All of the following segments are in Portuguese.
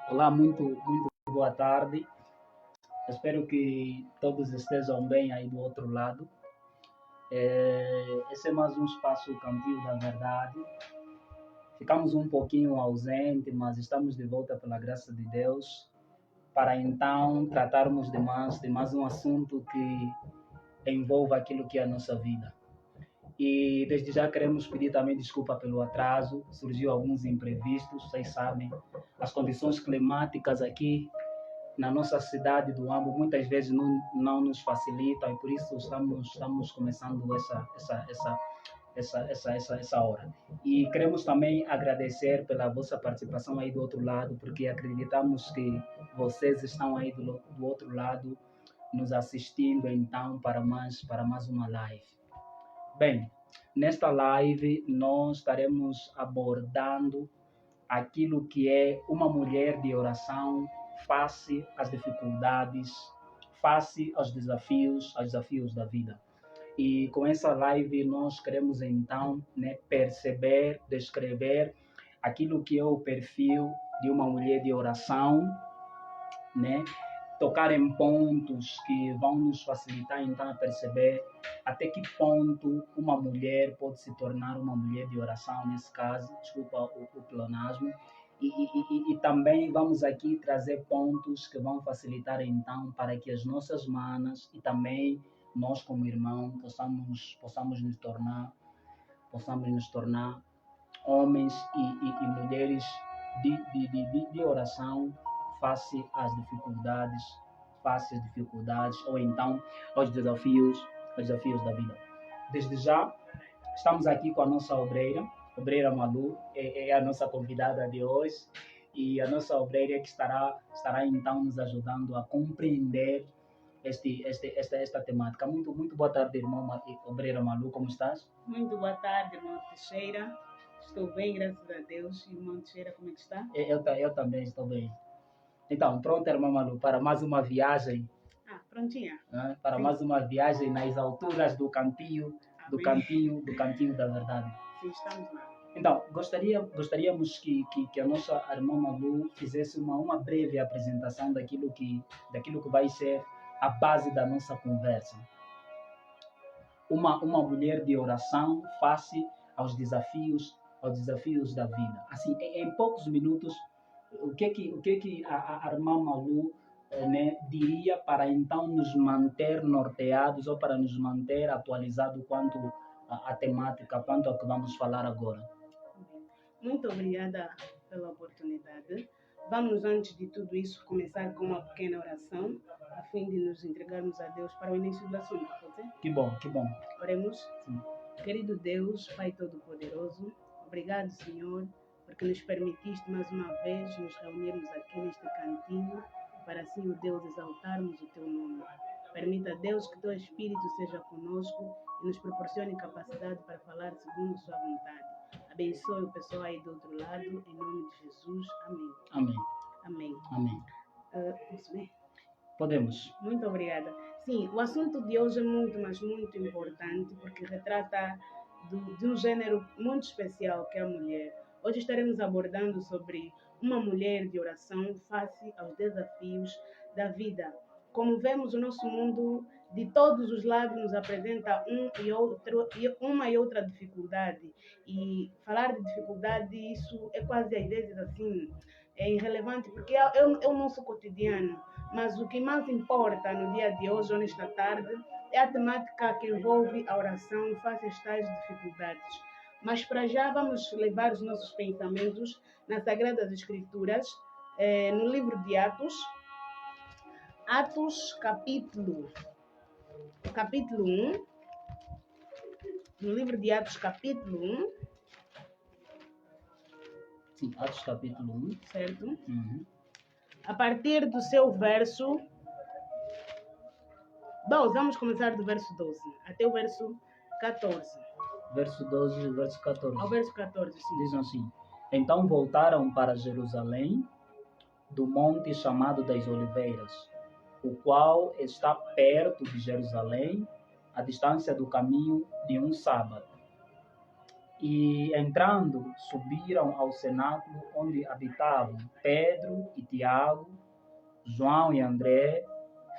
Olá, muito boa tarde. Espero que todos estejam bem aí do outro lado. Esse é mais um espaço Cantinho da Verdade. Ficamos um pouquinho ausente, mas estamos de volta pela graça de Deus para então tratarmos de mais um assunto que envolve aquilo que é a nossa vida. E desde já queremos pedir também desculpa pelo atraso, surgiu alguns imprevistos, vocês sabem, as condições climáticas aqui na nossa cidade do Ambo muitas vezes não nos facilitam e por isso estamos começando essa hora. E queremos também agradecer pela vossa participação aí do outro lado, porque acreditamos que vocês estão aí do outro lado nos assistindo então para mais uma live. Bem, nesta live nós estaremos abordando aquilo que é uma mulher de oração face às dificuldades, face aos desafios da vida. E com essa live nós queremos então perceber, descrever aquilo que é o perfil de uma mulher de oração, né? Tocar em pontos que vão nos facilitar então a perceber até que ponto uma mulher pode se tornar uma mulher de oração, nesse caso, desculpa o pleonasmo, e também vamos aqui trazer pontos que vão facilitar então para que as nossas manas e também nós como irmãos possamos nos tornar homens e mulheres de oração face às dificuldades ou então aos desafios da vida. Desde já, estamos aqui com a nossa obreira Malu, é a nossa convidada de hoje, e a nossa obreira que estará então nos ajudando a compreender esta temática. Muito boa tarde, irmã obreira Malu, como estás? Muito boa tarde, irmão Teixeira. Estou bem, graças a Deus. Irmão Teixeira, como é que está? Eu também estou bem. Então, pronta, irmã Malu, para mais uma viagem. Prontinha. Para Sim. mais uma viagem nas alturas do cantinho da verdade. Sim, estamos lá. Então, gostaríamos que a nossa irmã Malu fizesse uma breve apresentação daquilo que vai ser a base da nossa conversa. Uma mulher de oração face aos desafios da vida. Assim, em poucos minutos, o que a irmã Malu diria para então nos manter norteados ou para nos manter atualizados quanto à temática, quanto ao que vamos falar agora? Muito obrigada pela oportunidade. Vamos, antes de tudo isso, começar com uma pequena oração, a fim de nos entregarmos a Deus para o início do assunto, pode ser? Que bom. Oremos. Sim. Querido Deus, Pai Todo-Poderoso, obrigado, Senhor, porque nos permitiste mais uma vez nos reunirmos aqui neste cantinho, para assim, ó Deus, exaltarmos o Teu nome. Permita, Deus, que Teu Espírito seja conosco e nos proporcione capacidade para falar segundo Sua vontade. Abençoe o pessoal aí do outro lado, em nome de Jesus. Amém. Amém. Posso ver? Podemos. Muito obrigada. Sim, o assunto de hoje é muito, mas muito importante, porque retrata de um gênero muito especial, que é a mulher. Hoje estaremos abordando sobre uma mulher de oração face aos desafios da vida. Como vemos, o nosso mundo, de todos os lados, nos apresenta uma e outra dificuldade. E falar de dificuldade, isso é quase às vezes assim, é irrelevante, porque é o nosso cotidiano. Mas o que mais importa no dia de hoje, ou nesta tarde, é a temática que envolve a oração face às tais dificuldades. Mas para já vamos levar os nossos pensamentos nas Sagradas Escrituras, no livro de Atos capítulo 1, no livro de Atos capítulo 1. Sim, Atos capítulo 1. Certo? Uhum. A partir do seu verso 12, vamos começar do verso 12 até o verso 14. Verso 12 e verso 14. Ao verso 14, sim. Diz assim: Então voltaram para Jerusalém, do monte chamado das Oliveiras, o qual está perto de Jerusalém, a distância do caminho de um sábado. E entrando, subiram ao cenáculo onde habitavam Pedro e Tiago, João e André,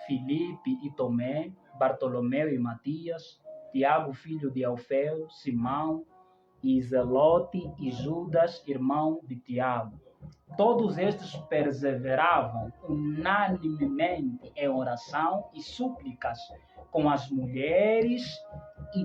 Filipe e Tomé, Bartolomeu e Matias, Tiago, filho de Alfeu, Simão e Zelote e Judas, irmão de Tiago. Todos estes perseveravam unanimemente em oração e súplicas com as mulheres e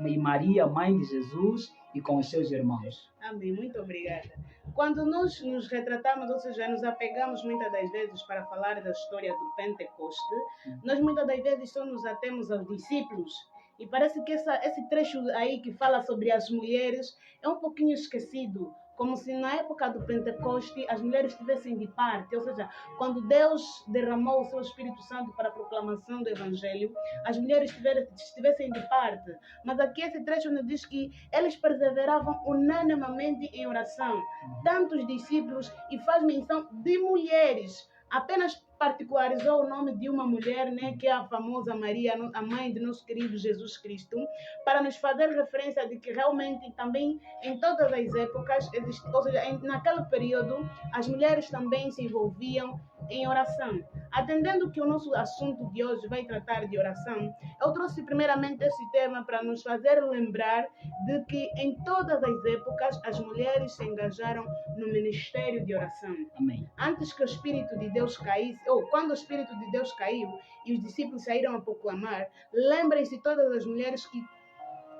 e Maria, mãe de Jesus, e com os seus irmãos. Amém, muito obrigada. Quando nós nos retratamos, ou seja, nos apegamos muitas das vezes para falar da história do Pentecoste, nós muitas das vezes só nos atemos aos discípulos. E parece que esse trecho aí que fala sobre as mulheres é um pouquinho esquecido, como se na época do Pentecoste as mulheres estivessem de parte, ou seja, quando Deus derramou o seu Espírito Santo para a proclamação do Evangelho, as mulheres estivessem de parte. Mas aqui esse trecho nos diz que eles perseveravam unanimemente em oração, tantos discípulos, e faz menção de mulheres. Apenas particularizou o nome de uma mulher, né, que é a famosa Maria, a mãe de nosso querido Jesus Cristo, para nos fazer referência de que realmente também em todas as épocas, ou seja, naquele período, as mulheres também se envolviam em oração. Atendendo que o nosso assunto de hoje vai tratar de oração, eu trouxe primeiramente esse tema para nos fazer lembrar de que em todas as épocas as mulheres se engajaram no ministério de oração. Amém. Antes que o Espírito de Deus caísse, ou quando o Espírito de Deus caiu e os discípulos saíram a proclamar, lembrem-se todas as mulheres que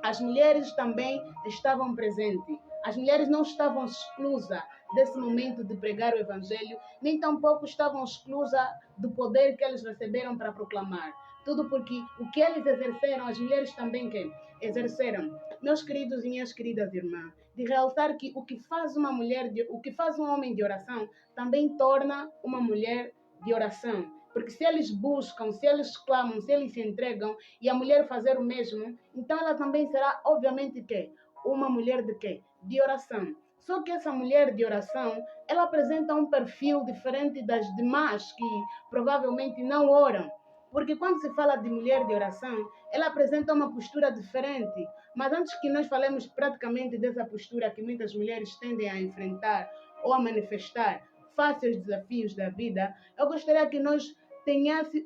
as mulheres também estavam presentes. As mulheres não estavam exclusas desse momento de pregar o Evangelho, nem tampouco estavam exclusas do poder que eles receberam para proclamar. Tudo porque o que eles exerceram, as mulheres também que exerceram. Meus queridos e minhas queridas irmãs, de realçar que o que faz uma mulher, o que faz um homem de oração, também torna uma mulher de oração. Porque se eles buscam, se eles clamam, se eles se entregam, e a mulher fazer o mesmo, então ela também será, obviamente, que uma mulher de quê? De oração. Só que essa mulher de oração, ela apresenta um perfil diferente das demais que provavelmente não oram. Porque quando se fala de mulher de oração, ela apresenta uma postura diferente. Mas antes que nós falemos praticamente dessa postura que muitas mulheres tendem a enfrentar ou a manifestar face aos desafios da vida, eu gostaria que nós tivéssemos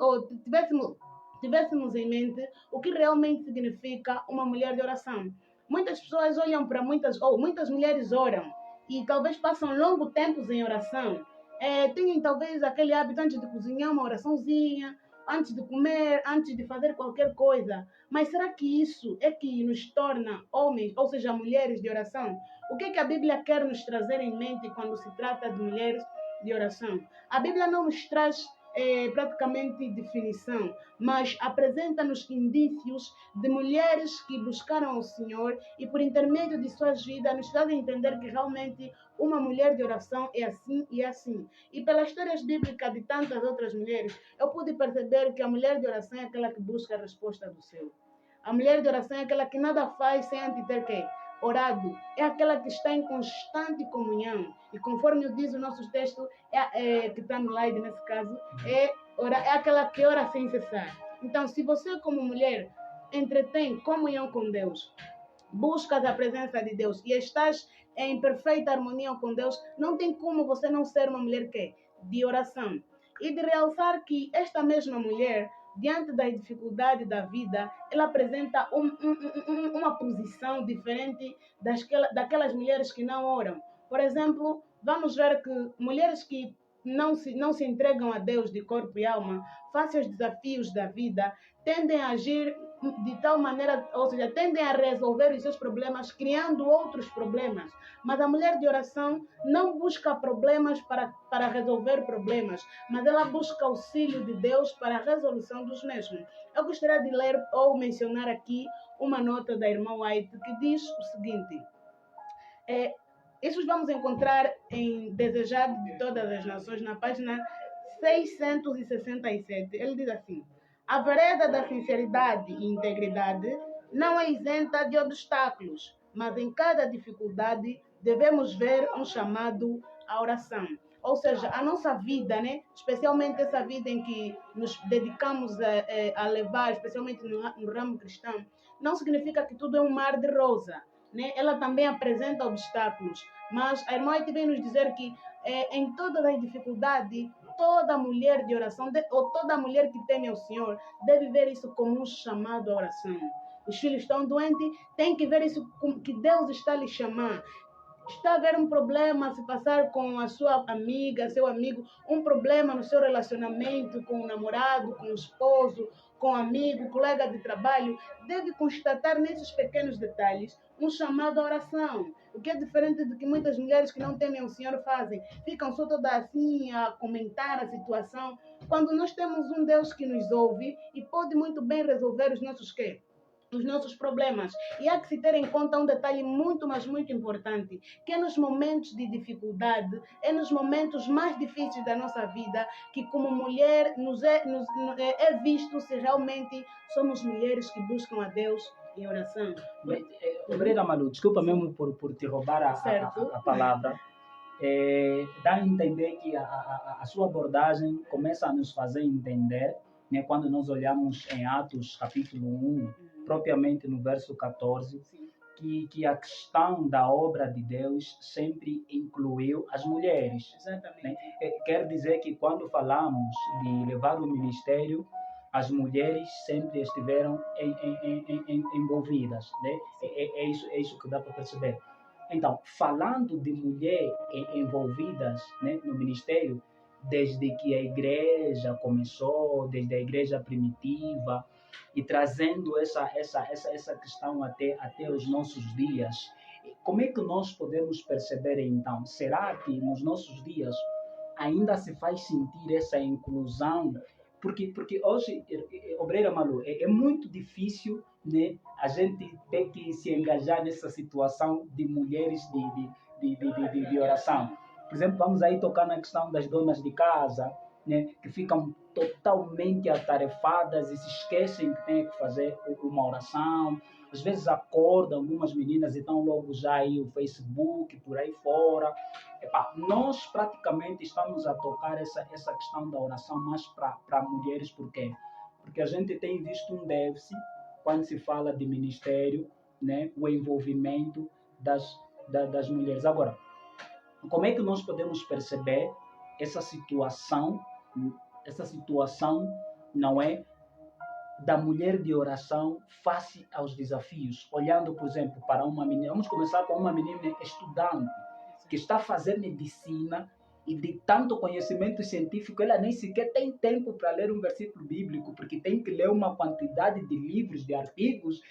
em mente o que realmente significa uma mulher de oração. Muitas pessoas olham para muitas mulheres oram e talvez passam longo tempos em oração. Têm talvez aquele hábito antes de cozinhar uma oraçãozinha, antes de comer, antes de fazer qualquer coisa. Mas será que isso é que nos torna homens, ou seja, mulheres de oração? O que a Bíblia quer nos trazer em mente quando se trata de mulheres de oração? A Bíblia não nos traz praticamente definição, mas apresenta-nos indícios de mulheres que buscaram o Senhor e por intermédio de suas vidas nos fazem entender que realmente uma mulher de oração é assim e assim. E pelas histórias bíblicas de tantas outras mulheres, eu pude perceber que a mulher de oração é aquela que busca a resposta do céu. A mulher de oração é aquela que nada faz sem antes ter que orado, é aquela que está em constante comunhão. E conforme diz o nosso texto, que está no slide nesse caso, é aquela que ora sem cessar. Então, se você como mulher entretém comunhão com Deus, buscas a presença de Deus e estás em perfeita harmonia com Deus, não tem como você não ser uma mulher de oração. E de realçar que esta mesma mulher, diante das dificuldades da vida, ela apresenta uma posição diferente daquelas mulheres que não oram. Por exemplo, vamos ver que mulheres que não se entregam a Deus de corpo e alma, face aos desafios da vida, tendem a agir de tal maneira, ou seja, tendem a resolver os seus problemas criando outros problemas. Mas a mulher de oração não busca problemas para resolver problemas, mas ela busca auxílio de Deus para a resolução dos mesmos. Eu gostaria de ler ou mencionar aqui uma nota da irmã White que diz o seguinte: isso vamos encontrar em Desejado de Todas as Nações, na página 667. Ele diz assim: a vereda da sinceridade e integridade não é isenta de obstáculos, mas em cada dificuldade devemos ver um chamado à oração. Ou seja, a nossa vida, né? Especialmente essa vida em que nos dedicamos a levar, especialmente no ramo cristão, não significa que tudo é um mar de rosa, né? Ela também apresenta obstáculos, mas a irmã vem nos dizer que em todas as dificuldades, toda mulher de oração, ou toda mulher que teme ao Senhor, deve ver isso como um chamado à oração. Os filhos estão doentes, tem que ver isso como que Deus está lhe chamando. Está a haver um problema, se passar com a sua amiga, seu amigo, um problema no seu relacionamento com o namorado, com o esposo, com o amigo, colega de trabalho, deve constatar nesses pequenos detalhes um chamado à oração. O que é diferente do que muitas mulheres que não temem o Senhor fazem. Ficam só toda assim a comentar a situação, quando nós temos um Deus que nos ouve e pode muito bem resolver os nossos problemas. E há que se ter em conta um detalhe muito, mas muito importante, que é nos momentos de dificuldade, é nos momentos mais difíceis da nossa vida, que como mulher é visto se realmente somos mulheres que buscam a Deus em oração. Obreira Malu, desculpa mesmo por te roubar a palavra. Dá a entender que a sua abordagem começa a nos fazer entender, né, quando nós olhamos em Atos capítulo 1, propriamente no verso 14, que a questão da obra de Deus sempre incluiu as mulheres. Exatamente. Né? Quer dizer que quando falamos de levar o ministério, as mulheres sempre estiveram envolvidas. Né? É isso que dá para perceber. Então, falando de mulheres envolvidas, né, no ministério, desde que a igreja começou, desde a igreja primitiva, e trazendo essa questão até os nossos dias, como é que nós podemos perceber então? Será que nos nossos dias ainda se faz sentir essa inclusão? Porque hoje, Obreira Malu, é muito difícil, né, a gente ter que se engajar nessa situação de mulheres de oração. Por exemplo, vamos aí tocar na questão das donas de casa, né, que ficam totalmente atarefadas e se esquecem que têm que fazer uma oração. Às vezes acordam algumas meninas e estão logo já aí o Facebook, por aí fora. Nós praticamente estamos a tocar essa questão da oração mais para mulheres. Por quê? Porque a gente tem visto um déficit quando se fala de ministério, né, o envolvimento das mulheres. Agora, como é que nós podemos perceber essa situação, não é, da mulher de oração face aos desafios? Olhando, por exemplo, para uma menina, vamos começar com uma menina estudante, que está a fazer medicina e de tanto conhecimento científico, ela nem sequer tem tempo para ler um versículo bíblico, porque tem que ler uma quantidade de livros, de artigos,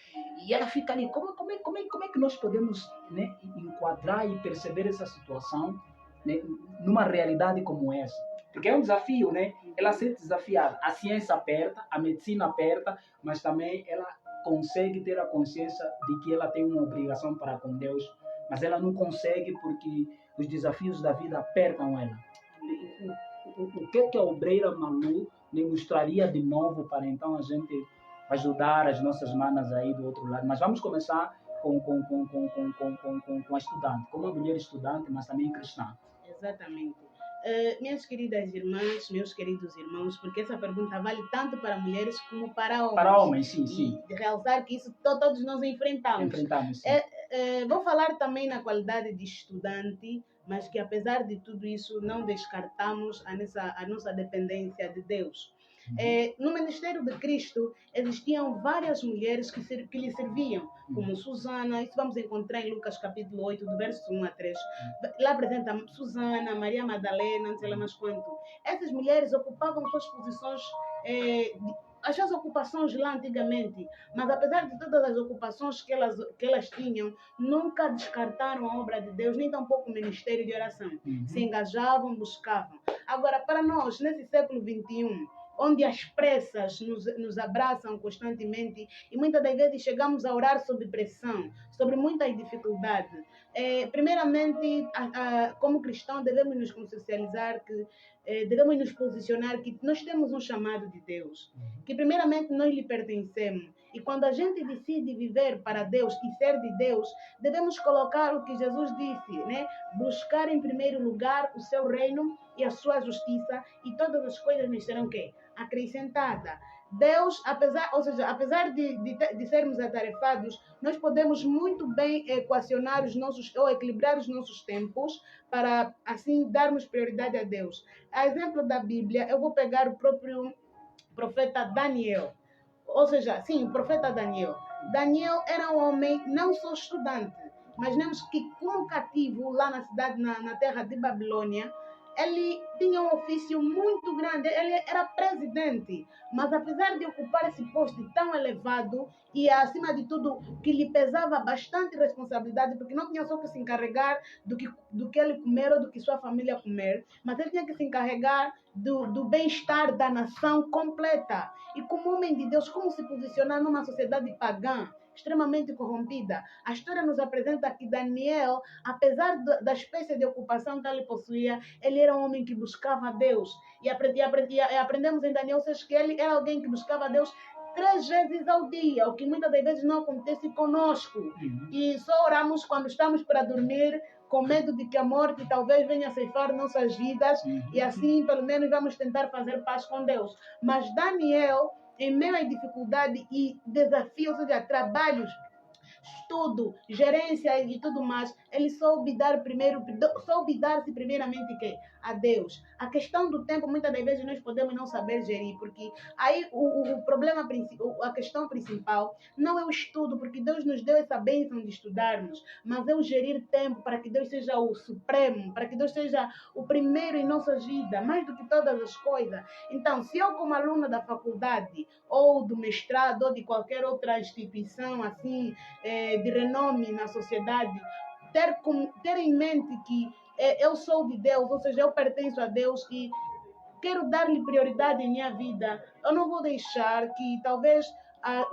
e ela fica ali, como é que nós podemos, né, enquadrar e perceber essa situação, né, numa realidade como essa? Porque é um desafio, né? Ela se desafiada. A ciência aperta, a medicina aperta, mas também ela consegue ter a consciência de que ela tem uma obrigação para com Deus, mas ela não consegue porque os desafios da vida apertam ela. O que a Obreira Malu lhe mostraria de novo para então a gente ajudar as nossas manas aí do outro lado? Mas vamos começar com a estudante, com uma mulher estudante, mas também cristã. Exatamente. Minhas queridas irmãs, meus queridos irmãos, porque essa pergunta vale tanto para mulheres como para homens. Para homens, sim. E de realçar que isso todos nós enfrentamos. Enfrentamos, sim. Vou falar também na qualidade de estudante, mas que apesar de tudo isso não descartamos a nossa dependência de Deus. No ministério de Cristo existiam várias mulheres que lhe serviam, como Susana. Isso vamos encontrar em Lucas capítulo 8, do verso 1 a 3. Lá apresenta Susana, Maria Madalena, não sei lá mais quanto. Essas mulheres ocupavam suas posições, as suas ocupações lá antigamente, mas apesar de todas as ocupações que elas tinham, nunca descartaram a obra de Deus, nem tampouco o ministério de oração. Se engajavam, buscavam. Agora, para nós, nesse século XXI, onde as pressas nos abraçam constantemente e muitas das vezes chegamos a orar sob pressão, sobre muitas dificuldades, primeiramente, como cristão, devemos nos consciencializar que devemos nos posicionar que nós temos um chamado de Deus, que primeiramente nós lhe pertencemos. E quando a gente decide viver para Deus e ser de Deus, devemos colocar o que Jesus disse, né? Buscar em primeiro lugar o seu reino e a sua justiça, e todas as coisas nos serão o quê? Acrescentadas. Deus, apesar de sermos atarefados, nós podemos muito bem equacionar os nossos, ou equilibrar os nossos tempos para, assim, darmos prioridade a Deus. A exemplo da Bíblia, eu vou pegar o próprio profeta Daniel. Ou seja, sim, o profeta Daniel. Daniel era um homem não só estudante, mas vemos que como cativo lá na cidade, na terra de Babilônia, ele tinha um ofício muito grande, ele era presidente, mas apesar de ocupar esse posto tão elevado e acima de tudo que lhe pesava bastante responsabilidade, porque não tinha só que se encarregar do que ele comer ou do que sua família comer, mas ele tinha que se encarregar do bem-estar da nação completa. E como homem de Deus, como se posicionar numa sociedade pagã, extremamente corrompida? A história nos apresenta que Daniel, apesar da espécie de ocupação que ele possuía, ele era um homem que buscava Deus. E aprendemos em Daniel 6 que ele era alguém que buscava Deus 3 vezes ao dia, o que muitas das vezes não acontece conosco. E só oramos quando estamos para dormir, com medo de que a morte talvez venha ceifar nossas vidas, e assim pelo menos vamos tentar fazer paz com Deus. Mas Daniel, em meio à dificuldade e desafios, ou seja, trabalhos, estudo, gerência e tudo mais, ele soube dar-se primeiramente que a Deus. A questão do tempo, muitas das vezes nós podemos não saber gerir, porque aí o problema principal, a questão principal não é o estudo, porque Deus nos deu essa bênção de estudarmos, mas é o gerir tempo para que Deus seja o supremo, para que Deus seja o primeiro em nossa vida, mais do que todas as coisas. Então, se eu como aluna da faculdade ou do mestrado ou de qualquer outra instituição assim de renome na sociedade, ter em mente que eu sou de Deus, ou seja, eu pertenço a Deus e quero dar-lhe prioridade em minha vida, eu não vou deixar que talvez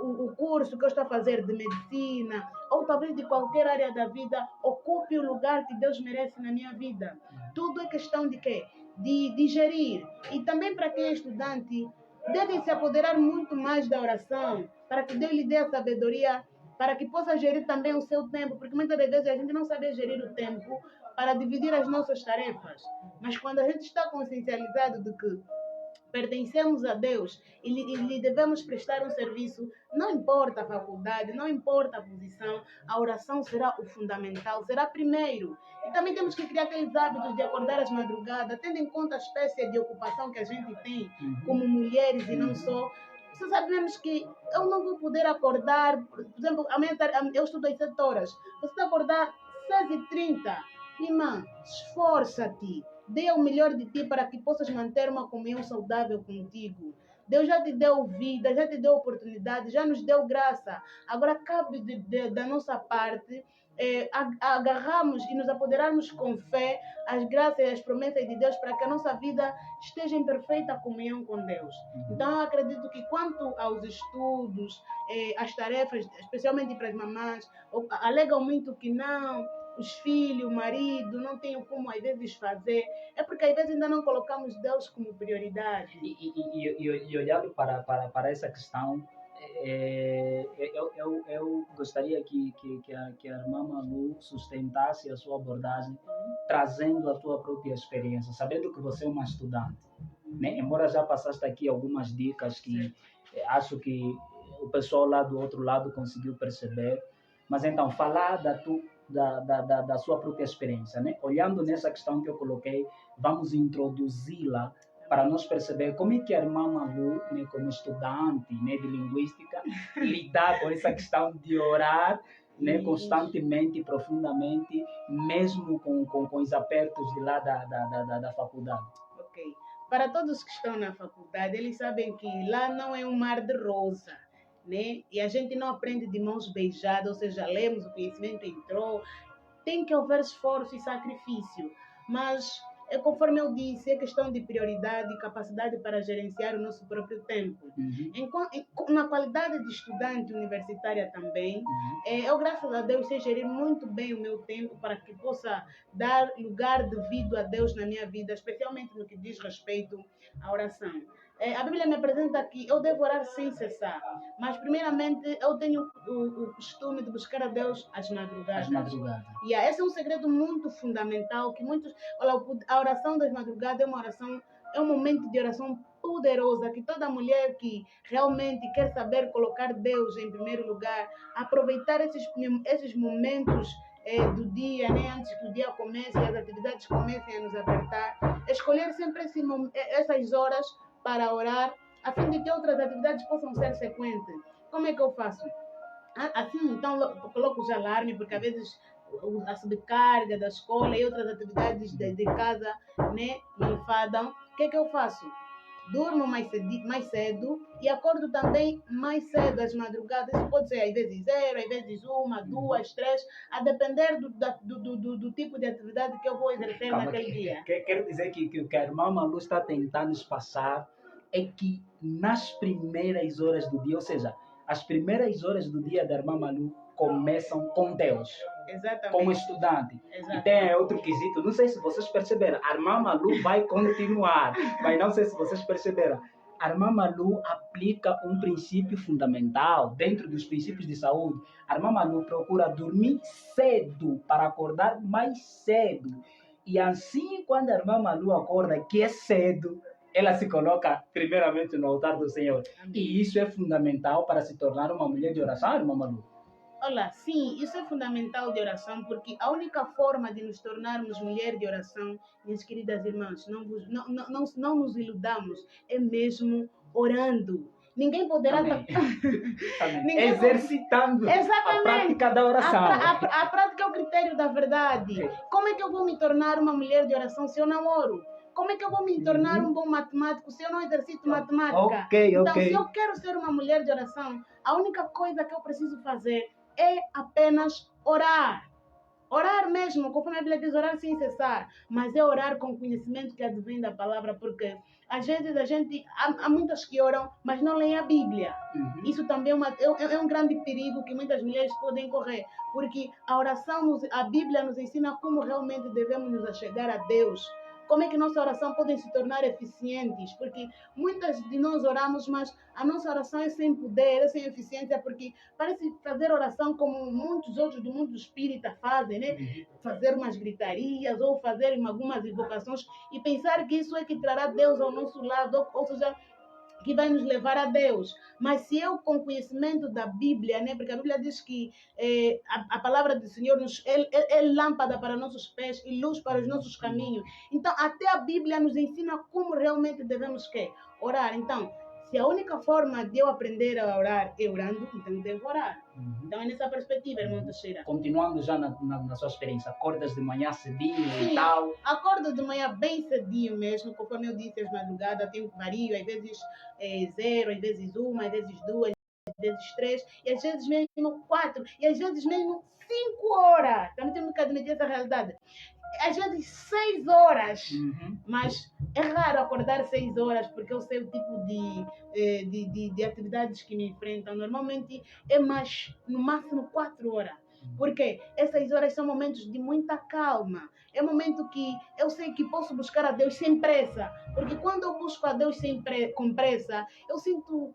o curso que eu estou a fazer de medicina ou talvez de qualquer área da vida ocupe o lugar que Deus merece na minha vida. Tudo é questão de quê? De gerir. E também para quem é estudante, deve se apoderar muito mais da oração, para que Deus lhe dê a sabedoria, para que possa gerir também o seu tempo, porque muitas das vezes a gente não sabe gerir o tempo para dividir as nossas tarefas. Mas quando a gente está consciencializado de que pertencemos a Deus e lhe devemos prestar um serviço, não importa a faculdade, não importa a posição, a oração será o fundamental, será primeiro. E também temos que criar aqueles hábitos de acordar às madrugadas, tendo em conta a espécie de ocupação que a gente tem como mulheres e não só. Você sabemos que eu não vou poder acordar, por exemplo, amanhã eu estudo às 7 horas, você vai acordar 6h30. Irmã, esforça-te, dê o melhor de ti para que possas manter uma comunhão saudável contigo. Deus já te deu vida, já te deu oportunidade, já nos deu graça. Agora cabe da nossa parte agarrarmos e nos apoderarmos com fé as graças e as promessas de Deus para que a nossa vida esteja em perfeita comunhão com Deus. Então eu acredito que quanto aos estudos, as tarefas, especialmente para as mamães, alegam muito que não, os filhos, o marido, não tem como às vezes fazer, é porque às vezes ainda não colocamos Deus como prioridade. E olhando para essa questão, eu gostaria que a irmã Malu sustentasse a sua abordagem, trazendo a tua própria experiência, sabendo que você é uma estudante, né? Embora já passaste aqui algumas dicas que acho que o pessoal lá do outro lado conseguiu perceber, mas então, falar da sua própria experiência, né? Olhando nessa questão que eu coloquei, vamos introduzi-la para nós perceber como é que a irmã Malu, né, como estudante, né, de linguística, lidar com essa questão de orar, né, constantemente, profundamente, mesmo com os apertos de lá da faculdade. Ok. Para todos que estão na faculdade, eles sabem que lá não é um mar de rosa, né? E a gente não aprende de mãos beijadas, ou seja, lemos, o conhecimento entrou. Tem que haver esforço e sacrifício. Mas É conforme eu disse, é questão de prioridade e capacidade para gerenciar o nosso próprio tempo. Na qualidade de estudante universitária também, eu, graças a Deus, sei gerir muito bem o meu tempo para que possa dar lugar devido a Deus na minha vida, especialmente no que diz respeito à oração. A Bíblia me apresenta que eu devo orar sem cessar, mas primeiramente eu tenho o costume de buscar a Deus às madrugadas. E esse é um segredo muito fundamental que muitos... Olha, a oração das madrugadas é uma oração, é um momento de oração poderosa que toda mulher que realmente quer saber colocar Deus em primeiro lugar, aproveitar esses momentos do dia, né, antes que o dia comece e as atividades comecem a nos apertar, escolher sempre essas horas para orar, a fim de que outras atividades possam ser sequentes. Como é que eu faço? Assim, então, eu coloco os alarmes, porque às vezes a sobrecarga da escola e outras atividades de casa, né, me enfadam. O que é que eu faço? Durmo mais cedo e acordo também mais cedo às madrugadas. Isso pode ser às vezes 0, às vezes 1, 2, 3, a depender do tipo de atividade que eu vou exercer naquele dia. Quero dizer que o que a irmã Malu está tentando nos passar é que nas primeiras horas do dia, ou seja, as primeiras horas do dia da irmã Malu começam com Deus. Exatamente. Como estudante. Exatamente. E tem outro quesito, não sei se vocês perceberam, a irmã Malu vai continuar, mas não sei se vocês perceberam. A irmã Malu aplica um princípio fundamental dentro dos princípios de saúde. A irmã Malu procura dormir cedo para acordar mais cedo. E assim, quando a irmã Malu acorda, que é cedo, ela se coloca primeiramente no altar do Senhor. Amém. E isso é fundamental para se tornar uma mulher de oração, irmã Malu. Olha, sim, isso é fundamental de oração, porque a única forma de nos tornarmos mulher de oração, minhas queridas irmãs, não nos iludamos, é mesmo orando. Ninguém poderá... Exercitando a prática da oração. A prática é o critério da verdade. Como é que eu vou me tornar uma mulher de oração se eu não oro? Como é que eu vou me tornar um bom matemático se eu não exercito matemática? Então, se eu quero ser uma mulher de oração, a única coisa que eu preciso fazer é apenas orar. Orar mesmo, conforme a Bíblia diz, orar sem cessar. Mas é orar com conhecimento que advém da palavra, porque às vezes há muitas que oram, mas não leem a Bíblia. Isso também é um grande perigo que muitas mulheres podem correr, porque a oração, a Bíblia nos ensina como realmente devemos nos achegar a Deus. Como é que nossa oração pode se tornar eficientes? Porque muitas de nós oramos, mas a nossa oração é sem poder, é sem eficiência, porque parece fazer oração como muitos outros do mundo espírita fazem, né? Fazer umas gritarias ou fazer algumas invocações e pensar que isso é que trará Deus ao nosso lado, ou seja, que vai nos levar a Deus. Mas se eu, com conhecimento da Bíblia, né? Porque a Bíblia diz que a palavra do Senhor é lâmpada para nossos pés e luz para os nossos caminhos. Então, até a Bíblia nos ensina como realmente devemos orar. Então, se a única forma de eu aprender a orar é orando, então eu devo orar. Então, é nessa perspectiva, irmão Teixeira. Continuando já na sua experiência, acordas de manhã cedinho e tal? Acordo de manhã bem cedinho mesmo, conforme eu disse, às madrugadas, tenho vario, às vezes 0, às vezes 1, às vezes 2, às vezes 3, e às vezes mesmo 4, e às vezes mesmo 5 horas. Também temos que admitir essa realidade. Às vezes 6 horas, mas é raro acordar 6 horas, porque eu sei o tipo de atividades que me enfrentam. Normalmente é mais, no máximo 4 horas. Porque essas horas são momentos de muita calma. É um momento que eu sei que posso buscar a Deus sem pressa. Porque quando eu busco a Deus com pressa, eu sinto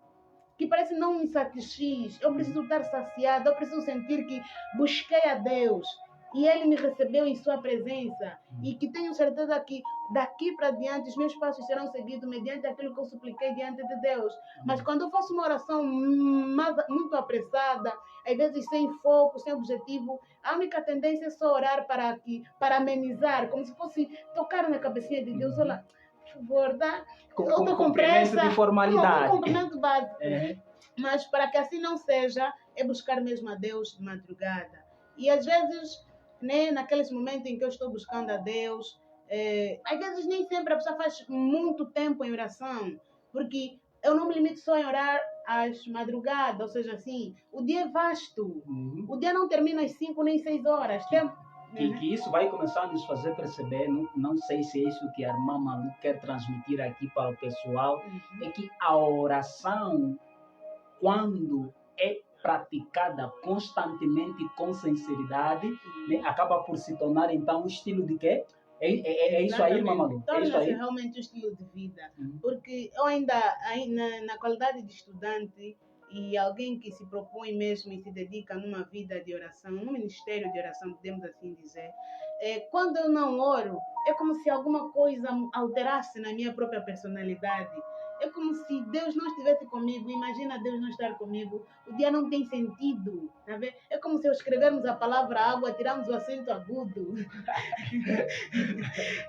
que parece não me satisfiz. Eu preciso estar saciada, eu preciso sentir que busquei a Deus e Ele me recebeu em sua presença, e que tenho certeza que daqui para diante os meus passos serão seguidos mediante aquilo que eu supliquei diante de Deus. Mas quando eu faço uma oração muito apressada, às vezes sem foco, sem objetivo, a única tendência é só orar para amenizar, como se fosse tocar na cabecinha de Deus. Olha, por favor, dá. Eu estou com pressa. De formalidade. Um cumprimento básico. Mas para que assim não seja, é buscar mesmo a Deus de madrugada. E às vezes, né, naqueles momentos em que eu estou buscando a Deus, às vezes nem sempre a pessoa faz muito tempo em oração, porque eu não me limito só em orar às madrugadas, ou seja, assim, o dia é vasto. O dia não termina às 5 nem 6 horas. que isso vai começar a nos fazer perceber, não sei se é isso que a irmã Malu quer transmitir aqui para o pessoal, é que a oração, quando é praticada constantemente e com sinceridade, né, acaba por se tornar então um estilo de quê? É isso aí, irmã Malu? É isso Torna-se aí? realmente um estilo de vida. Uhum. Porque eu ainda, na qualidade de estudante e alguém que se propõe mesmo e se dedica numa vida de oração, num ministério de oração, podemos assim dizer, quando eu não oro, é como se alguma coisa alterasse na minha própria personalidade. É como se Deus não estivesse comigo. Imagina Deus não estar comigo. O dia não tem sentido. Tá vendo? É como se eu escrevermos a palavra água, tirarmos o acento agudo.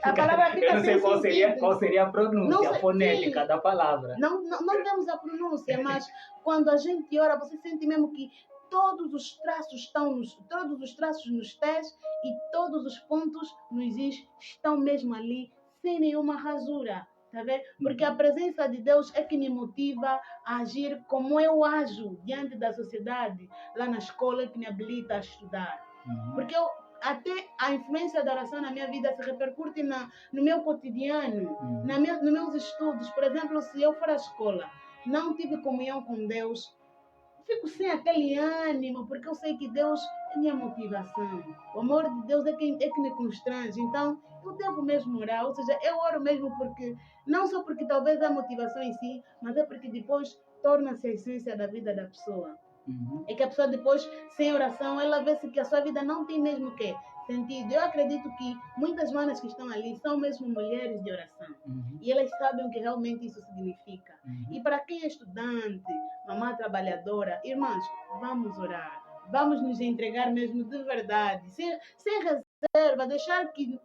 A palavra fica Eu não sei sem qual sentido. seria a pronúncia Não, fonética sim, da palavra. não vemos a pronúncia, mas quando a gente ora, você sente mesmo que todos os traços nos pés e todos os pontos nos is estão mesmo ali, sem nenhuma rasura. Tá vendo? Porque a presença de Deus é que me motiva a agir como eu ajo diante da sociedade, lá na escola, é que me habilita a estudar. Porque até a influência da oração na minha vida se repercute no meu cotidiano, nos meus estudos. Por exemplo, se eu for à escola, não tive comunhão com Deus, fico sem aquele ânimo, porque eu sei que Deus é minha motivação. O amor de Deus é que me constrange. Então, eu devo mesmo orar. Ou seja, eu oro mesmo porque, não só porque talvez a motivação em si, mas é porque depois torna-se a essência da vida da pessoa. É que a pessoa depois, sem oração, ela vê-se que a sua vida não tem mesmo o quê? Sentido. Eu acredito que muitas manas que estão ali são mesmo mulheres de oração. E elas sabem o que realmente isso significa. E para quem é estudante, mamã trabalhadora, irmãs, vamos orar. Vamos nos entregar mesmo de verdade, sem reserva, deixar que,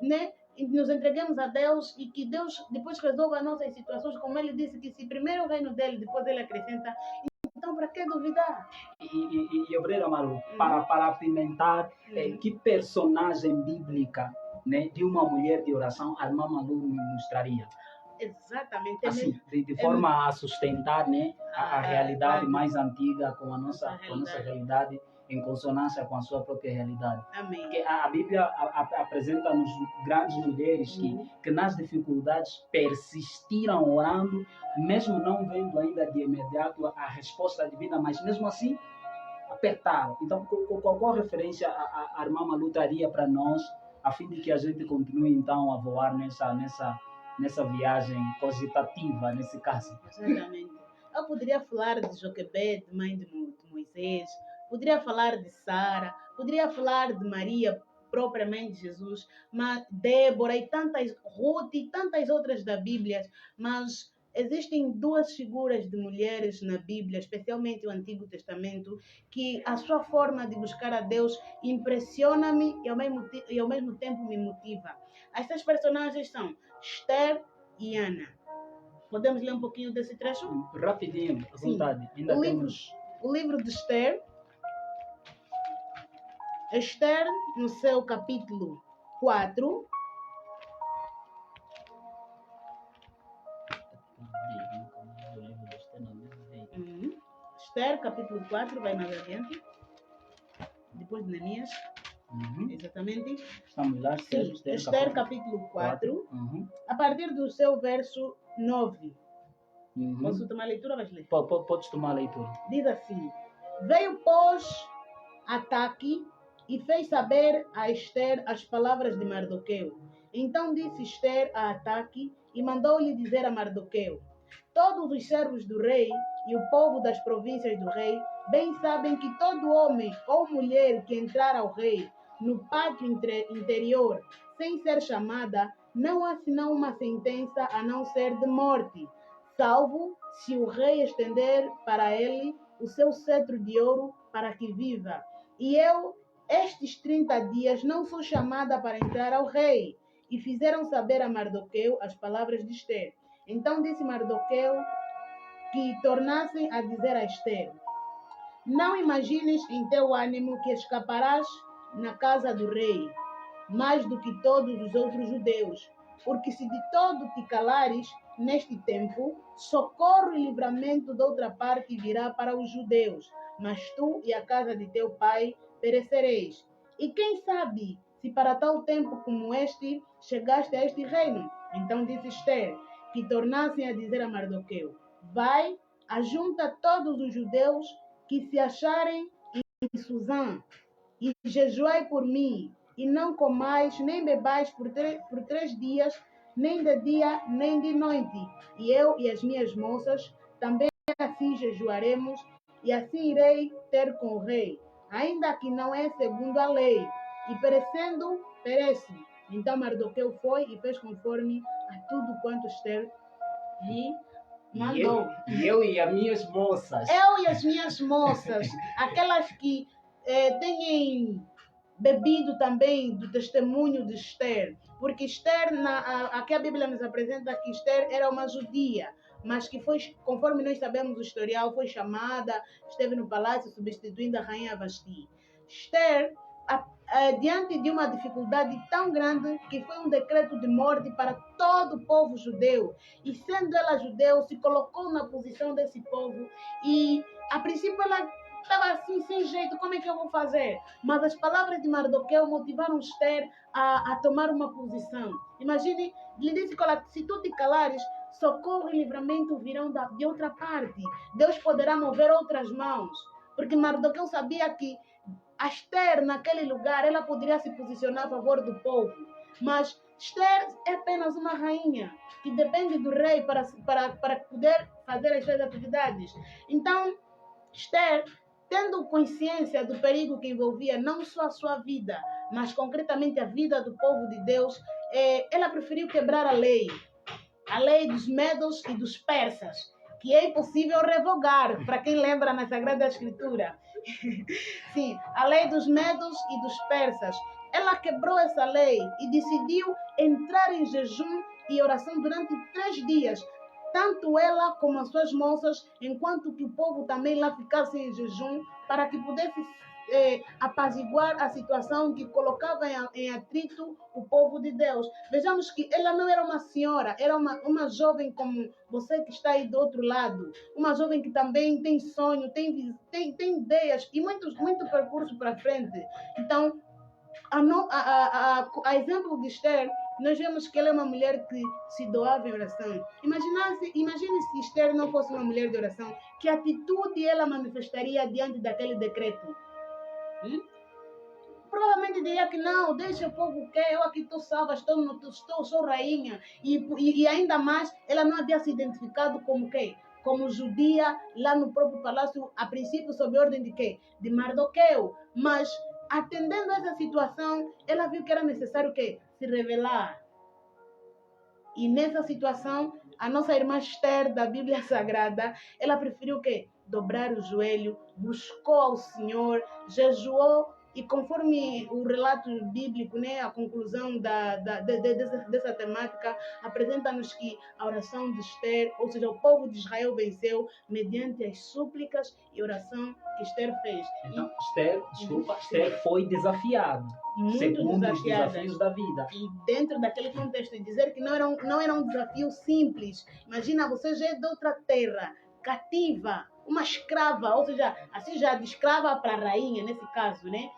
né, nos entreguemos a Deus e que Deus depois resolva as nossas situações, como Ele disse, que se primeiro o reino dele, depois Ele acrescenta. Então, para que duvidar? E obreira Malu, para apimentar, que personagem bíblica, né, de uma mulher de oração a irmã Malu nos traria? Exatamente. Assim, de forma a sustentar, né, a realidade claro. mais antiga com a nossa realidade, em consonância com a sua própria realidade. Amém. Porque a Bíblia apresenta-nos grandes mulheres que nas dificuldades persistiram orando, mesmo não vendo ainda de imediato a resposta divina, mas mesmo assim apertaram. Então, qual referência a irmã Malu traria para nós, a fim de que a gente continue então a voar nessa viagem cogitativa, nesse caso? Exatamente. Eu poderia falar de Joquebede, mãe de Moisés, poderia falar de Sara, poderia falar de Maria, própria mãe de Jesus, mas Débora e tantas, Ruth e tantas outras da Bíblia, mas existem duas figuras de mulheres na Bíblia, especialmente o Antigo Testamento, que a sua forma de buscar a Deus impressiona-me e ao mesmo tempo me motiva. Essas personagens são Esther e Ana. Podemos ler um pouquinho desse trecho? Rapidinho, à vontade. Ainda o livro de Esther. Esther, no seu capítulo 4. Esther, capítulo 4, vai mais adiante. Depois de Neemias. Exatamente. Estamos lá, Esther capítulo 4. A partir do seu verso 9. Posso tomar a leitura? Vais ler? Podes tomar a leitura. Diz assim: Veio, pois, Ataque e fez saber a Esther as palavras de Mardoqueu. Então disse Esther a Ataque e mandou-lhe dizer a Mardoqueu: Todos os servos do rei e o povo das províncias do rei bem sabem que todo homem ou mulher que entrar ao rei no pátio interior sem ser chamada, não há senão uma sentença a não ser de morte, salvo se o rei estender para ele o seu cetro de ouro para que viva. E eu, estes 30 dias, não sou chamada para entrar ao rei. E fizeram saber a Mardoqueu as palavras de Esther. Então disse Mardoqueu que tornassem a dizer a Esther: Não imagines em teu ânimo que escaparás na casa do rei, mais do que todos os outros judeus, porque se de todo te calares neste tempo, socorro e livramento de outra parte virá para os judeus, mas tu e a casa de teu pai perecereis. E quem sabe se para tal tempo como este chegaste a este reino? Então disse Esther, que tornassem a dizer a Mardoqueu, vai, ajunta todos os judeus que se acharem em Suzã, e jejuai por mim, e não comais nem bebais por 3 dias, nem de dia, nem de noite. E eu e as minhas moças também assim jejuaremos, e assim irei ter com o rei, ainda que não é segundo a lei, e perecendo, perece. Então Mardoqueu foi e fez conforme a tudo quanto Esther lhe mandou. Eu e as minhas moças. Eu e as minhas moças, aquelas que têm bebido também do testemunho de Esther, porque Esther, aqui a Bíblia nos apresenta que Esther era uma judia, mas que foi, conforme nós sabemos o historial, foi chamada, esteve no palácio substituindo a rainha Vasti. Esther, diante de uma dificuldade tão grande que foi um decreto de morte para todo o povo judeu, e sendo ela judeu, se colocou na posição desse povo, e a princípio ela estava assim, sem jeito, como é que eu vou fazer? Mas as palavras de Mardoqueu motivaram Esther a tomar uma posição. Imagine, lhe disse, se tu te calares, socorro e livramento virão de outra parte. Deus poderá mover outras mãos. Porque Mardoqueu sabia que a Esther, naquele lugar, ela poderia se posicionar a favor do povo. Mas Esther é apenas uma rainha que depende do rei para poder fazer as suas atividades. Então, Esther, tendo consciência do perigo que envolvia não só a sua vida, mas concretamente a vida do povo de Deus, ela preferiu quebrar a lei dos medos e dos persas, que é impossível revogar, para quem lembra na Sagrada Escritura. Sim, a lei dos medos e dos persas. Ela quebrou essa lei e decidiu entrar em jejum e oração durante 3 dias, tanto ela como as suas moças, enquanto que o povo também lá ficasse em jejum, para que pudesse apaziguar a situação que colocava em atrito o povo de Deus. Vejamos que ela não era uma senhora, era uma jovem como você que está aí do outro lado, uma jovem que também tem sonho, tem ideias e muito percurso para frente. Então, a exemplo de Esther, nós vemos que ela é uma mulher que se doava em oração. Imagine se Esther não fosse uma mulher de oração, que atitude ela manifestaria diante daquele decreto? Provavelmente diria que não, deixa o povo que eu aqui estou salva, sou rainha. E ainda mais, ela não havia se identificado como quem? Como judia lá no próprio palácio, a princípio sob ordem de quê? De Mardoqueu. Mas, atendendo a essa situação, ela viu que era necessário que se revelar. E nessa situação, a nossa irmã Esther, da Bíblia Sagrada, ela preferiu que dobrar o joelho, buscou ao Senhor, jejuou, e conforme o relato bíblico, né, a conclusão dessa temática, apresenta-nos que a oração de Esther, ou seja, o povo de Israel venceu mediante as súplicas e oração que Esther fez. Então, Esther foi desafiada, segundo os desafios da vida. E dentro daquele contexto, dizer que não era um desafio simples. Imagina, você já é de outra terra, cativa, uma escrava, ou seja, assim já de escrava para rainha, nesse caso, né?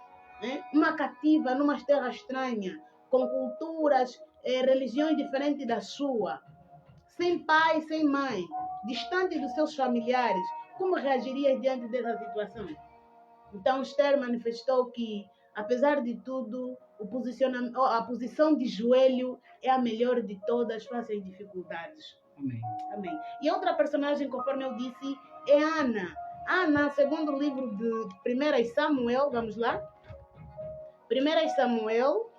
Uma cativa numa terra estranha, com culturas, religiões diferentes da sua, sem pai, sem mãe, distante dos seus familiares. Como reagiria diante dessa situação? Então Esther manifestou que, apesar de tudo, a posição de joelho é a melhor de todas face às dificuldades. Amém. Amém. E outra personagem, conforme eu disse, é Ana. Ana, segundo o livro de 1 Samuel, vamos lá? 1 Samuel.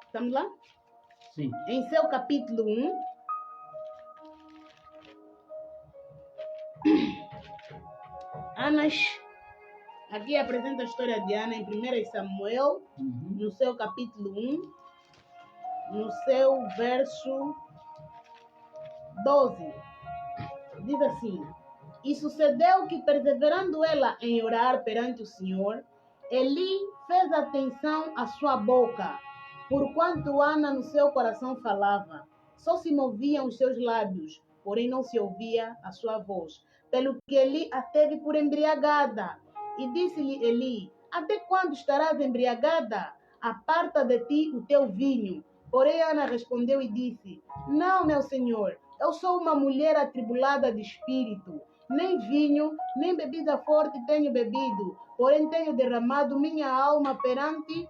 Estamos lá? Sim. Em seu capítulo 1. Ana, aqui apresenta a história de Ana em 1 Samuel, no seu capítulo 1, no seu verso 12. Diz assim: E sucedeu que, perseverando ela em orar perante o Senhor, Eli fez atenção à sua boca, porquanto Ana no seu coração falava. Só se moviam os seus lábios, porém não se ouvia a sua voz. Pelo que Eli a teve por embriagada. E disse-lhe Eli: Até quando estarás embriagada? Aparta de ti o teu vinho. Porém, Ana respondeu e disse: Não, meu senhor, eu sou uma mulher atribulada de espírito. Nem vinho, nem bebida forte tenho bebido, porém tenho derramado minha alma perante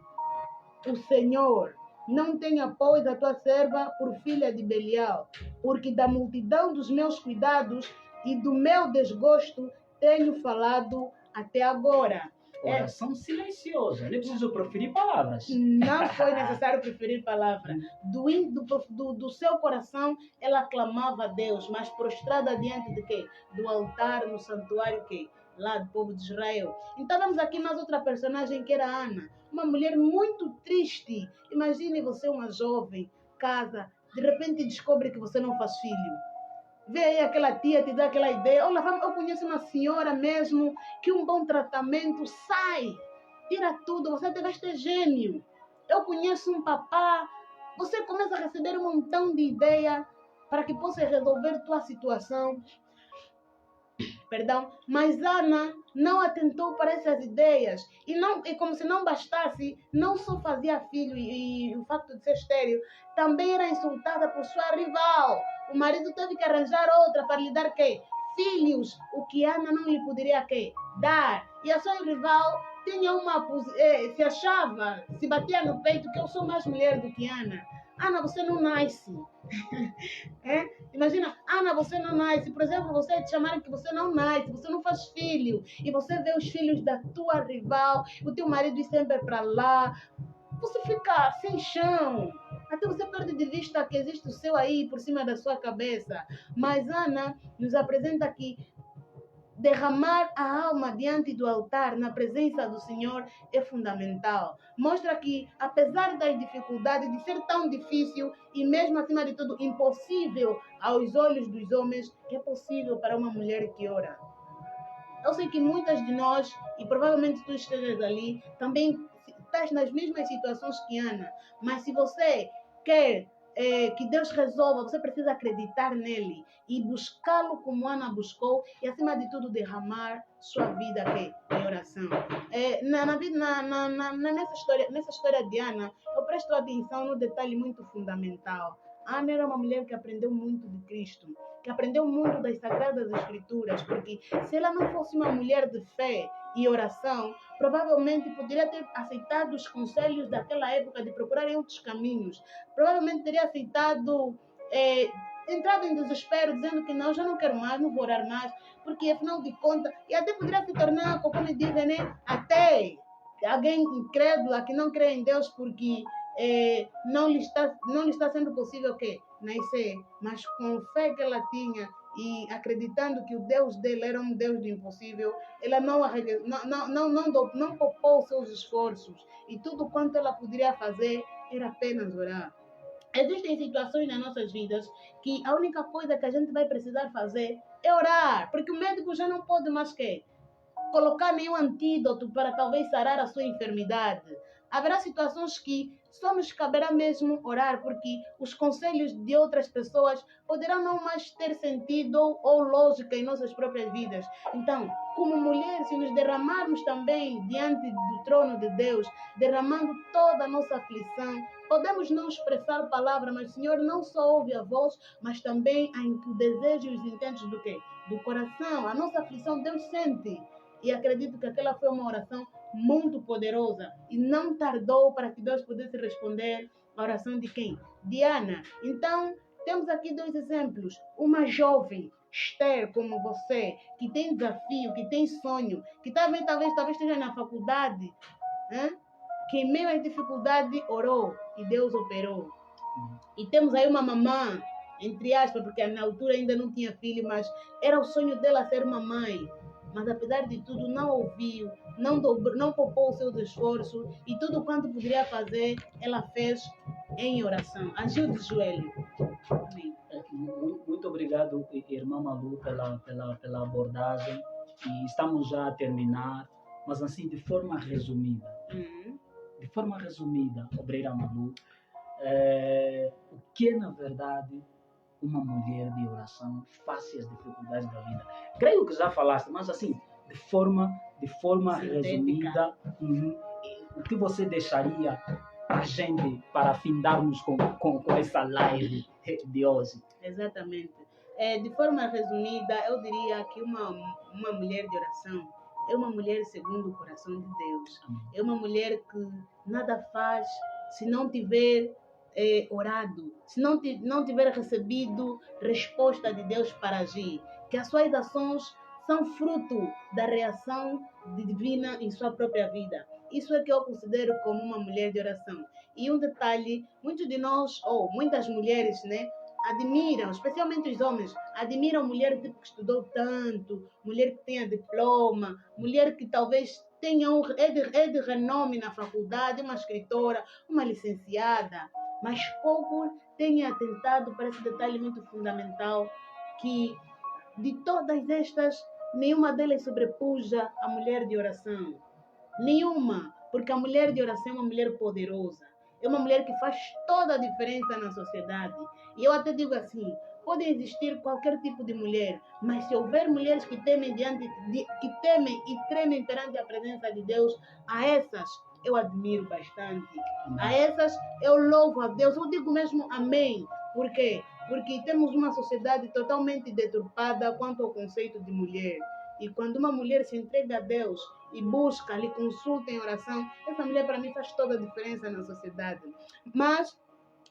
o Senhor. Não tenha, pois, a tua serva por filha de Belial, porque da multidão dos meus cuidados e do meu desgosto tenho falado até agora. Oração silenciosa, nem preciso proferir palavras. Não foi necessário preferir palavras. Do seu coração, ela clamava a Deus, mas prostrada diante de quê? Do altar no santuário quê? Lá do povo de Israel. Então vemos aqui mais outra personagem que era Ana, uma mulher muito triste. Imagine você, uma jovem, casa, de repente descobre que você não faz filho. Vê aí aquela tia, te dá aquela ideia. Olha, eu conheço uma senhora mesmo que um bom tratamento sai, tira tudo, você até gasta gênio. Eu conheço um papá, você começa a receber um montão de ideia para que possa resolver tua situação. Perdão, mas Ana não atentou para essas ideias e como se não bastasse, não só fazia filho e o facto de ser estéril, também era insultada por sua rival. O marido teve que arranjar outra para lhe dar quê? Filhos, o que Ana não lhe poderia quê? Dar. E a sua rival tinha se achava, se batia no peito que eu sou mais mulher do que Ana. Ana, você não nasce. Imagina, Ana, você não nasce. Por exemplo, você te chamarem que você não nasce, você não faz filho. E você vê os filhos da tua rival, o teu marido ir sempre para lá. Você fica sem chão. Até você perde de vista que existe o céu aí por cima da sua cabeça. Mas Ana nos apresenta aqui derramar a alma diante do altar, na presença do Senhor, é fundamental. Mostra que, apesar das dificuldades, de ser tão difícil e mesmo acima de tudo impossível aos olhos dos homens, é possível para uma mulher que ora. Eu sei que muitas de nós, e provavelmente tu estejas ali, também estás nas mesmas situações que Ana, mas se você quer que Deus resolva, você precisa acreditar nele e buscá-lo como Ana buscou e, acima de tudo, derramar sua vida em oração. Nessa história de Ana, eu presto atenção no detalhe muito fundamental. Ana era uma mulher que aprendeu muito de Cristo, que aprendeu muito das Sagradas Escrituras, porque se ela não fosse uma mulher de fé e oração, provavelmente poderia ter aceitado os conselhos daquela época de procurarem outros caminhos. Provavelmente teria aceitado, entrado em desespero, dizendo que não, já não quero mais, não vou orar mais, porque afinal de contas, e até poderia se tornar, como dizem, né, até alguém incrédula que não crê em Deus porque não lhe está sendo possível que nascer, mas com fé que ela tinha e acreditando que o Deus dele era um Deus do impossível, ela não poupou seus esforços e tudo quanto ela poderia fazer era apenas orar. Existem situações nas nossas vidas que a única coisa que a gente vai precisar fazer é orar, porque o médico já não pode mais colocar nenhum antídoto para talvez sarar a sua enfermidade. Haverá situações que só nos caberá mesmo orar, porque os conselhos de outras pessoas poderão não mais ter sentido ou lógica em nossas próprias vidas. Então, como mulher, se nos derramarmos também diante do trono de Deus, derramando toda a nossa aflição, podemos não expressar palavra, mas o Senhor não só ouve a voz, mas também o desejo e os intentos do quê? Do coração. A nossa aflição Deus sente. E acredito que aquela foi uma oração muito poderosa e não tardou para que Deus pudesse responder a oração de quem? De Ana. Então, temos aqui dois exemplos. Uma jovem, Esther, como você, que tem desafio, que tem sonho, que talvez esteja na faculdade, que em meio à dificuldade orou e Deus operou. E temos aí uma mamã, entre aspas, porque na altura ainda não tinha filho, mas era o sonho dela ser mamãe. Mas apesar de tudo não ouviu, não poupou os seus esforços e tudo quanto poderia fazer, ela fez em oração. Agiu de joelho. Amém. Muito obrigado, irmã Malu, pela abordagem. E estamos já a terminar, mas assim, de forma resumida. De forma resumida, obreira Malu, o que é, na verdade, uma mulher de oração face às dificuldades da vida? Creio que já falaste, mas assim, de forma Sintética. Resumida, o que você deixaria a gente para afindarmos com essa live de hoje? Exatamente. De forma resumida, eu diria que uma mulher de oração é uma mulher segundo o coração de Deus. É uma mulher que nada faz se não tiver orado, se não tiver recebido resposta de Deus para agir. Que as suas ações são fruto da reação divina em sua própria vida. Isso é que eu considero como uma mulher de oração. E um detalhe, muitos de nós, ou muitas mulheres, né, admiram, especialmente os homens, admiram mulher que estudou tanto, mulher que tenha diploma, mulher que talvez tenha é de renome na faculdade, uma escritora, uma licenciada, mas pouco têm atentado para esse detalhe muito fundamental, que de todas estas, nenhuma delas sobrepuja a mulher de oração. Nenhuma, porque a mulher de oração é uma mulher poderosa. É uma mulher que faz toda a diferença na sociedade. E eu até digo assim, pode existir qualquer tipo de mulher, mas se houver mulheres que temem que temem e tremem perante a presença de Deus, a essas eu admiro bastante. A essas eu louvo a Deus. Eu digo mesmo amém. Por quê? Porque temos uma sociedade totalmente deturpada quanto ao conceito de mulher. E quando uma mulher se entrega a Deus e busca, lhe consulta em oração, essa mulher para mim faz toda a diferença na sociedade. Mas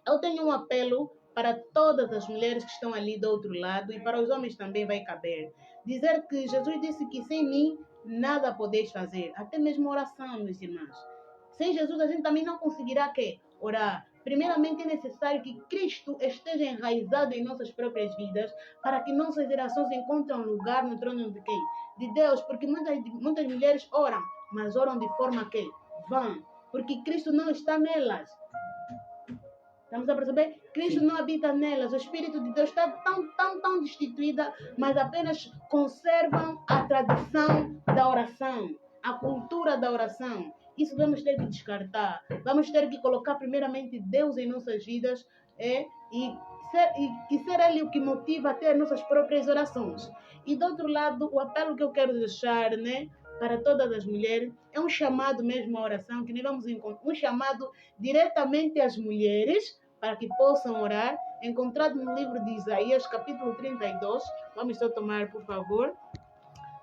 eu tenho um apelo para todas as mulheres que estão ali do outro lado, e para os homens também vai caber. Dizer que Jesus disse que sem mim nada podeis fazer, até mesmo oração, meus irmãos. Sem Jesus a gente também não conseguirá orar. Primeiramente é necessário que Cristo esteja enraizado em nossas próprias vidas, para que nossas orações encontrem um lugar no trono de quem? De Deus, porque muitas mulheres oram, mas oram de forma que vã, porque Cristo não está nelas. Estamos a perceber? Cristo Sim. não habita nelas. O Espírito de Deus está tão destituída, mas apenas conservam a tradição da oração, a cultura da oração. Isso vamos ter que descartar. Vamos ter que colocar primeiramente Deus em nossas vidas e ser Ele o que motiva a ter nossas próprias orações. E do outro lado, o apelo que eu quero deixar, né, para todas as mulheres, é um chamado mesmo à oração, que nós vamos encontrar, um chamado diretamente às mulheres, para que possam orar, encontrado no livro de Isaías, capítulo 32. Vamos só tomar, por favor,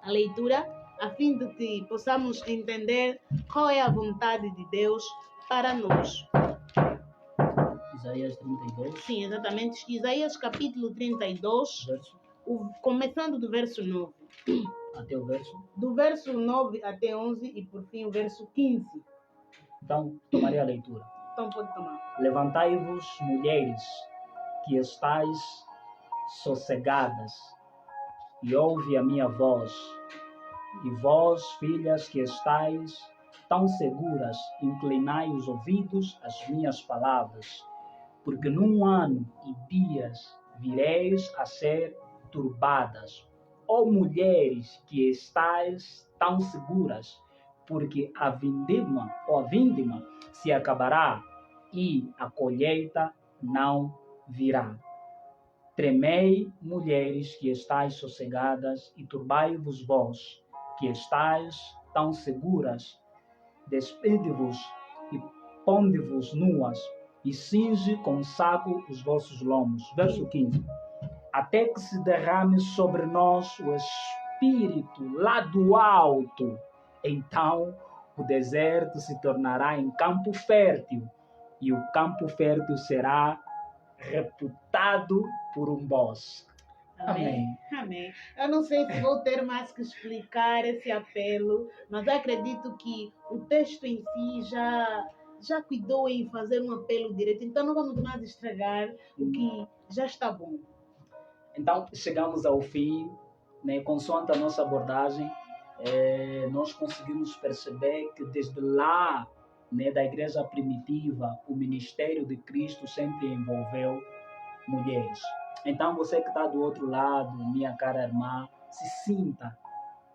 a leitura, a fim de que possamos entender qual é a vontade de Deus para nós. Isaías 32. Sim, exatamente. Isaías, capítulo 32, começando do verso 9. Até o verso? Do verso 9 até 11 e, por fim, o verso 15. Então, tomarei a leitura. Então, pode tomar. Levantai-vos, mulheres, que estáis sossegadas, e ouve a minha voz. E vós, filhas, que estáis tão seguras, inclinai os ouvidos às minhas palavras, porque num ano e dias vireis a ser turbadas. Ó mulheres que estáis tão seguras, porque a vindima se acabará e a colheita não virá. Tremei, mulheres que estáis sossegadas, e turbai-vos vós, que estáis tão seguras. Despede-vos e ponde-vos nuas, e cinge com saco os vossos lomos. Verso 15. Até que se derrame sobre nós o Espírito lá do alto, então o deserto se tornará em campo fértil, e o campo fértil será reputado por um bosque. Amém. Amém. Eu não sei se vou ter mais que explicar esse apelo, mas eu acredito que o texto em si já cuidou em fazer um apelo direto, então não vamos mais estragar o que já está bom. Então, chegamos ao fim, né? Consoante a nossa abordagem, nós conseguimos perceber que desde lá, né, da igreja primitiva, o ministério de Cristo sempre envolveu mulheres. Então, você que está do outro lado, minha cara irmã, se sinta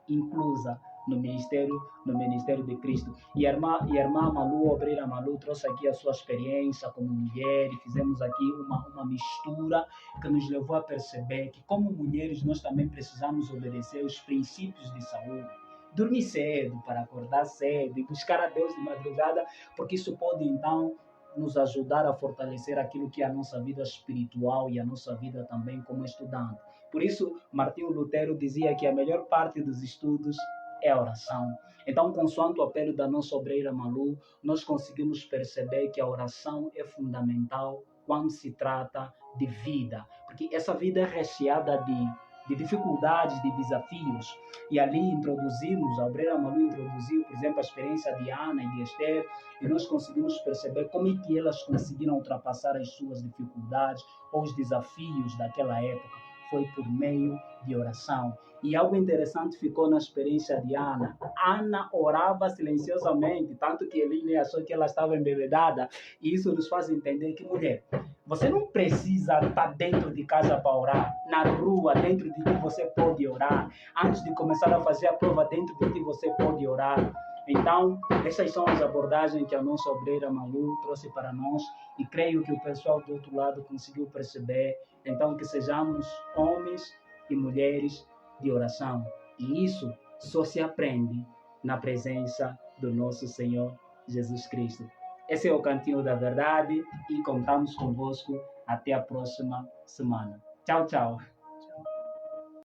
inclusa no ministério de Cristo. E a irmã Malu, obreira Malu, trouxe aqui a sua experiência como mulher, e fizemos aqui uma mistura que nos levou a perceber que, como mulheres, nós também precisamos obedecer os princípios de saúde. dormir cedo, para acordar cedo e buscar a Deus de madrugada, porque isso pode então nos ajudar a fortalecer aquilo que é a nossa vida espiritual e a nossa vida também como estudante. Por isso, Martinho Lutero dizia que a melhor parte dos estudos é a oração. Então, consoante o apelo da nossa obreira Malu, nós conseguimos perceber que a oração é fundamental quando se trata de vida, porque essa vida é recheada de dificuldades, de desafios. E ali introduzimos, a obreira Malu introduziu, por exemplo, a experiência de Ana e de Esther, e nós conseguimos perceber como é que elas conseguiram ultrapassar as suas dificuldades ou os desafios daquela época. Foi por meio de oração. E algo interessante ficou na experiência de Ana. Ana orava silenciosamente, tanto que Eline achou que ela estava embebedada. E isso nos faz entender que, mulher, você não precisa estar dentro de casa para orar. Na rua, dentro de ti, você pode orar. Antes de começar a fazer a prova, dentro de ti, você pode orar. Então, essas são as abordagens que a nossa obreira Malu trouxe para nós e creio que o pessoal do outro lado conseguiu perceber. Então, que sejamos homens e mulheres de oração. E isso só se aprende na presença do nosso Senhor Jesus Cristo. Esse é o Cantinho da Verdade e contamos convosco até a próxima semana. Tchau, tchau.